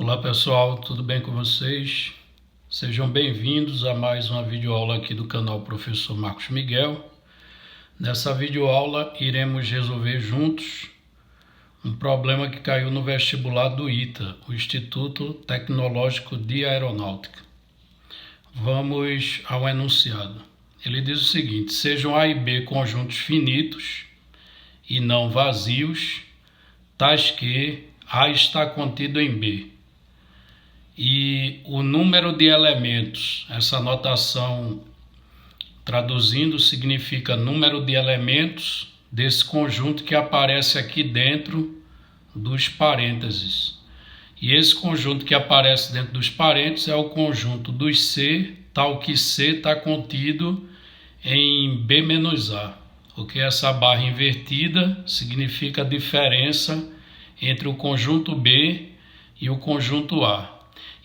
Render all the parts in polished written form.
Olá pessoal, tudo bem com vocês? Sejam bem-vindos a mais uma videoaula aqui do canal Professor Marcos Miguel. Nessa videoaula iremos resolver juntos um problema que caiu no vestibular do ITA, o Instituto Tecnológico de Aeronáutica. Vamos ao enunciado. Ele diz o seguinte: sejam A e B conjuntos finitos e não vazios, tais que A está contido em B. E o número de elementos, essa notação traduzindo significa número de elementos desse conjunto que aparece aqui dentro dos parênteses. E esse conjunto que aparece dentro dos parênteses é o conjunto dos C, tal que C está contido em B-A. Porque essa barra invertida significa a diferença entre o conjunto B e o conjunto A.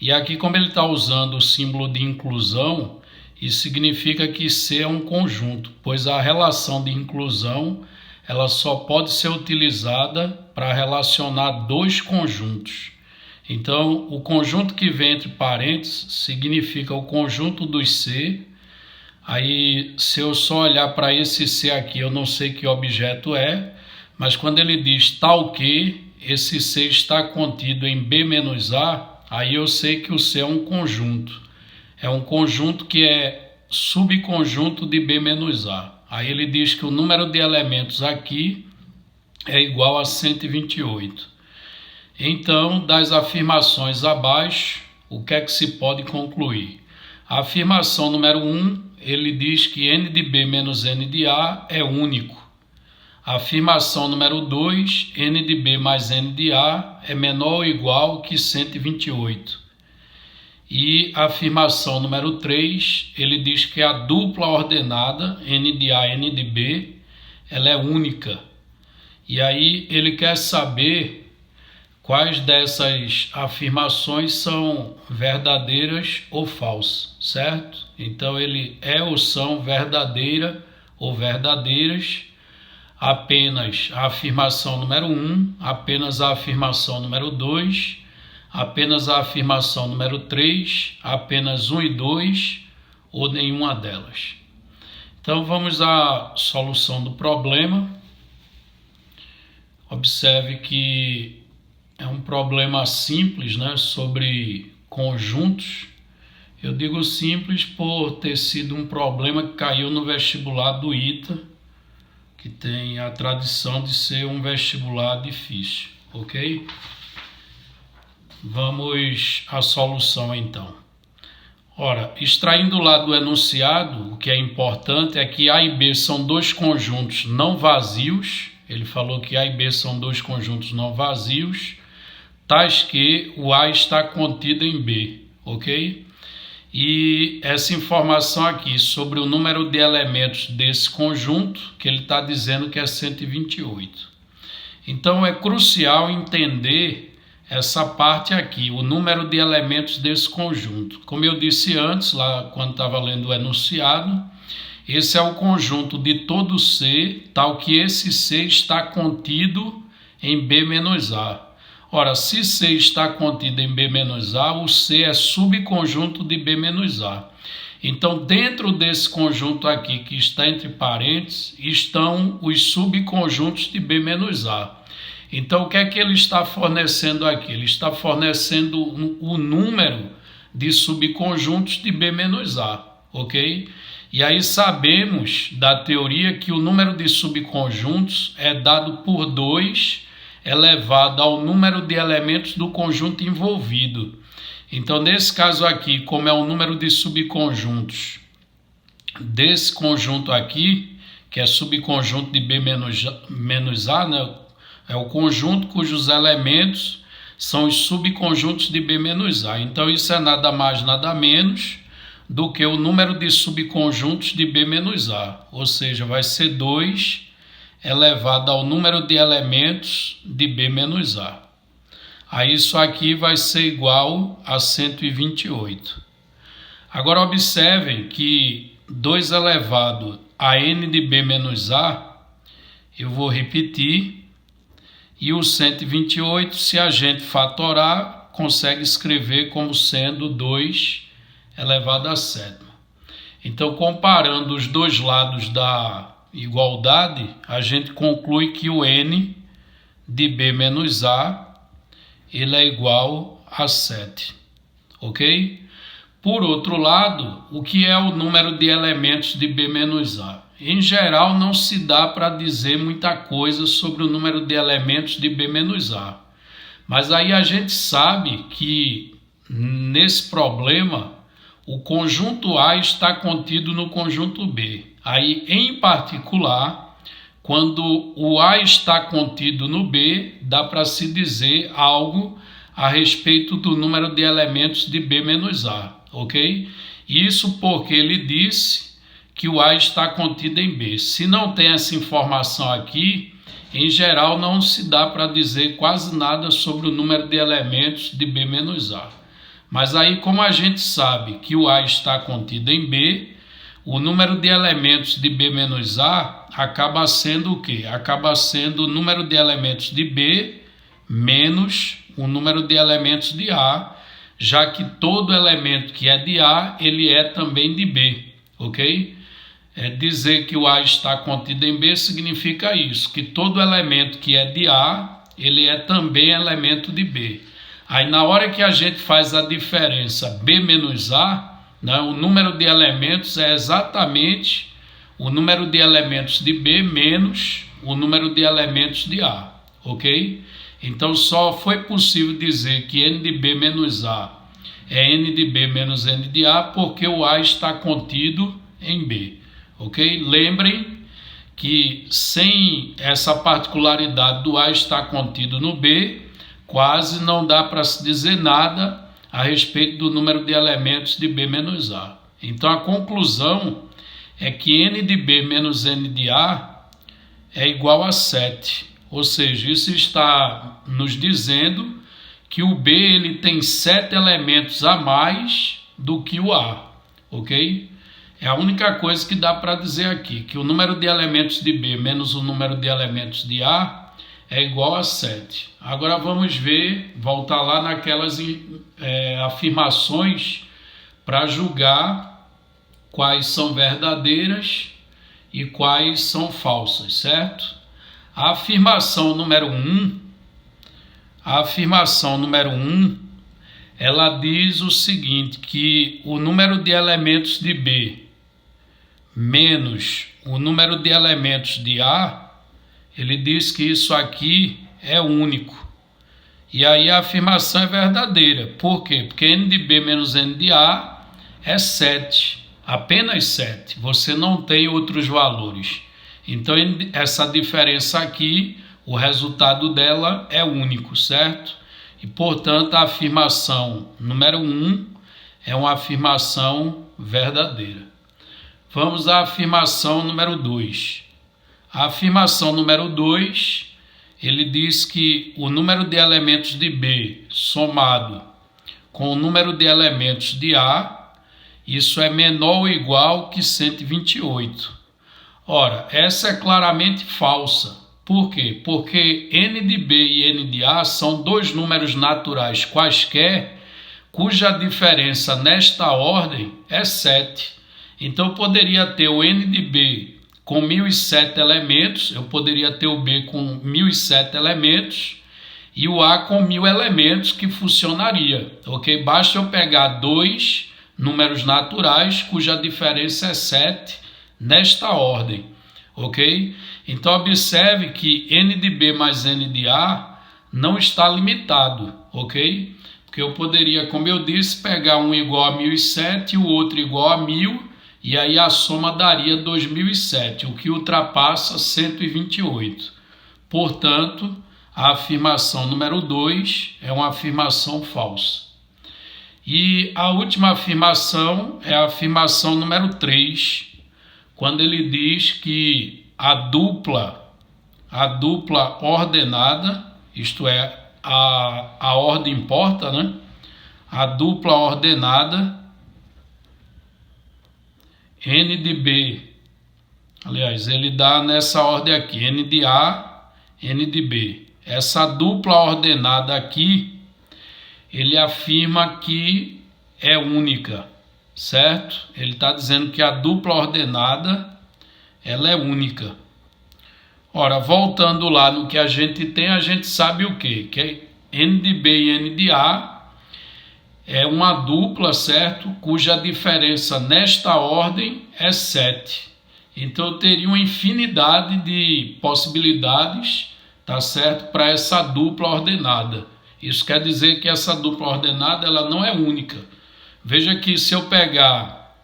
E aqui, como ele está usando o símbolo de inclusão, isso significa que C é um conjunto, pois a relação de inclusão ela só pode ser utilizada para relacionar dois conjuntos. Então, o conjunto que vem entre parênteses significa o conjunto dos C. Aí, se eu só olhar para esse C aqui, eu não sei que objeto é, mas quando ele diz tal que esse C está contido em B-A, aí eu sei que o C é um conjunto. É um conjunto que é subconjunto de B-A. Aí ele diz que o número de elementos aqui é igual a 128. Então, das afirmações abaixo, o que é que se pode concluir? A afirmação número 1, ele diz que n de B menos n de A é único. A afirmação número 2, n de B mais n de A é menor ou igual que 128. E a afirmação número 3, ele diz que a dupla ordenada, n de A e n de B, ela é única. E aí ele quer saber quais dessas afirmações são verdadeiras ou falsas, certo? Então ele é ou são verdadeira ou verdadeiras. Apenas a afirmação número 1, apenas a afirmação número 2, apenas a afirmação número 3, apenas 1 e 2 ou nenhuma delas. Então vamos à solução do problema. Observe que é um problema simples, né, sobre conjuntos. Eu digo simples por ter sido um problema que caiu no vestibular do ITA, que tem a tradição de ser um vestibular difícil, ok? Vamos à solução então. Ora, extraindo lá do enunciado, o que é importante é que A e B são dois conjuntos não vazios. Ele falou que A e B são dois conjuntos não vazios, tais que o A está contido em B, ok? E essa informação aqui sobre o número de elementos desse conjunto, que ele está dizendo que é 128. Então é crucial entender essa parte aqui, o número de elementos desse conjunto. Como eu disse antes, lá quando estava lendo o enunciado, esse é o conjunto de todo C, tal que esse C está contido em B-A. Ora, se C está contido em B-A, o C é subconjunto de B-A. Então, dentro desse conjunto aqui, que está entre parênteses, estão os subconjuntos de B-A. Então, o que é que ele está fornecendo aqui? Ele está fornecendo o número de subconjuntos de B-A, ok? E aí sabemos da teoria que o número de subconjuntos é dado por 2 elevado ao número de elementos do conjunto envolvido. Então, nesse caso aqui, como é o número de subconjuntos desse conjunto aqui, que é subconjunto de B menos A, né? É o conjunto cujos elementos são os subconjuntos de B menos A. Então, isso é nada mais, nada menos do que o número de subconjuntos de B menos A. Ou seja, vai ser 2 elevado ao número de elementos de B menos A. Aí isso aqui vai ser igual a 128. Agora observem que 2 elevado a n de B menos A, eu vou repetir, e o 128, se a gente fatorar, consegue escrever como sendo 2 elevado a 7. Então, comparando os dois lados da igualdade, a gente conclui que o n de b menos a ele é igual a 7, ok? Por outro lado, o que é o número de elementos de b menos a? Em geral, não se dá para dizer muita coisa sobre o número de elementos de b menos a. Mas aí a gente sabe que nesse problema o conjunto A está contido no conjunto B. Aí, em particular, quando o A está contido no B, dá para se dizer algo a respeito do número de elementos de B menos A, ok? Isso porque ele disse que o A está contido em B. Se não tem essa informação aqui, em geral não se dá para dizer quase nada sobre o número de elementos de B menos A. Mas aí, como a gente sabe que o A está contido em B, o número de elementos de B menos A acaba sendo o quê? Acaba sendo o número de elementos de B menos o número de elementos de A, já que todo elemento que é de A, ele é também de B, ok? Dizer que o A está contido em B significa isso, que todo elemento que é de A, ele é também elemento de B. Aí na hora que a gente faz a diferença B menos A, né, o número de elementos é exatamente o número de elementos de B menos o número de elementos de A, ok? Então só foi possível dizer que n de B menos A é n de B menos n de A porque o A está contido em B, ok? Lembrem que sem essa particularidade do A estar contido no B, quase não dá para se dizer nada a respeito do número de elementos de B menos A. Então a conclusão é que n de B menos n de A é igual a 7. Ou seja, isso está nos dizendo que o B ele tem 7 elementos a mais do que o A, ok? É a única coisa que dá para dizer aqui, que o número de elementos de B menos o número de elementos de A é igual a 7. Agora vamos ver, voltar lá naquelas afirmações para julgar quais são verdadeiras e quais são falsas, certo? A afirmação número 1, ela diz o seguinte, que o número de elementos de B menos o número de elementos de A, ele diz que isso aqui é único. E aí a afirmação é verdadeira. Por quê? Porque n de B menos n de A é 7, apenas 7. Você não tem outros valores. Então essa diferença aqui, o resultado dela é único, certo? E portanto a afirmação número 1 é uma afirmação verdadeira. Vamos à afirmação número 2. A afirmação número 2, ele diz que o número de elementos de B somado com o número de elementos de A, isso é menor ou igual que 128. Ora, essa é claramente falsa. Por quê? Porque n de B e n de A são dois números naturais quaisquer, cuja diferença nesta ordem é 7. Então eu poderia ter o n de B com 1007 elementos, eu poderia ter o B com 1007 elementos e o A com 1000 elementos, que funcionaria, ok? Basta eu pegar dois números naturais cuja diferença é 7 nesta ordem, ok? Então observe que n de B mais n de A não está limitado, ok? Porque eu poderia, como eu disse, pegar um igual a 1007 e o outro igual a 1000, e aí a soma daria 2007, o que ultrapassa 128. Portanto, a afirmação número 2 é uma afirmação falsa. E a última afirmação é a afirmação número 3, quando ele diz que a dupla ordenada, isto é, a ordem importa, né? A dupla ordenada n de B, aliás, ele dá nessa ordem aqui, n de A, n de B. Essa dupla ordenada aqui, ele afirma que é única, certo? Ele está dizendo que a dupla ordenada ela é única. Ora, voltando lá no que a gente sabe o quê? Que N de B e N de A é uma dupla, certo? Cuja diferença nesta ordem é 7. Então eu teria uma infinidade de possibilidades, tá certo? Para essa dupla ordenada. Isso quer dizer que essa dupla ordenada ela não é única. Veja que se eu pegar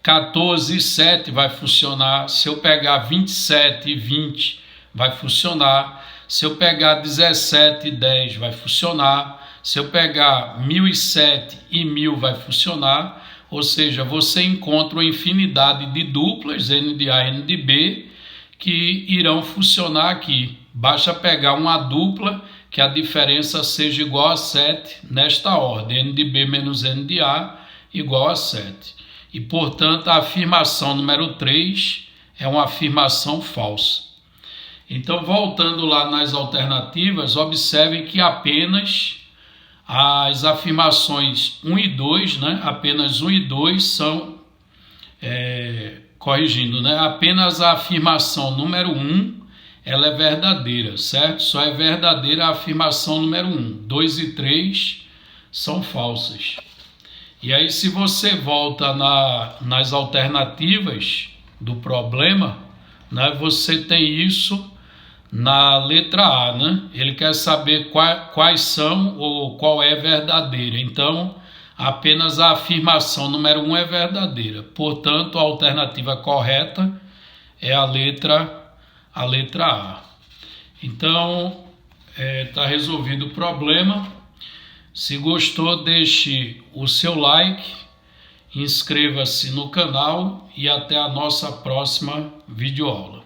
14 e 7 vai funcionar, se eu pegar 27 e 20 vai funcionar, se eu pegar 17 e 10 vai funcionar, se eu pegar 1007 e 1000 vai funcionar, ou seja, você encontra uma infinidade de duplas, N de A e N de B, que irão funcionar aqui. Basta pegar uma dupla que a diferença seja igual a 7 nesta ordem, N de B menos N de A igual a 7. E, portanto, a afirmação número 3 é uma afirmação falsa. Então, voltando lá nas alternativas, observe que apenas as afirmações 1 e 2, né? Apenas 1 e 2 são, corrigindo, né? Apenas a afirmação número 1 ela é verdadeira, certo? Só é verdadeira a afirmação número 1. 2 e 3 são falsas. E aí, se você volta nas alternativas do problema, né, você tem isso na letra A, né? Ele quer saber quais são ou qual é verdadeira. Então, apenas a afirmação número 1 é verdadeira. Portanto, a alternativa correta é a letra A. Então, está resolvido o problema. Se gostou, deixe o seu like, inscreva-se no canal e até a nossa próxima videoaula.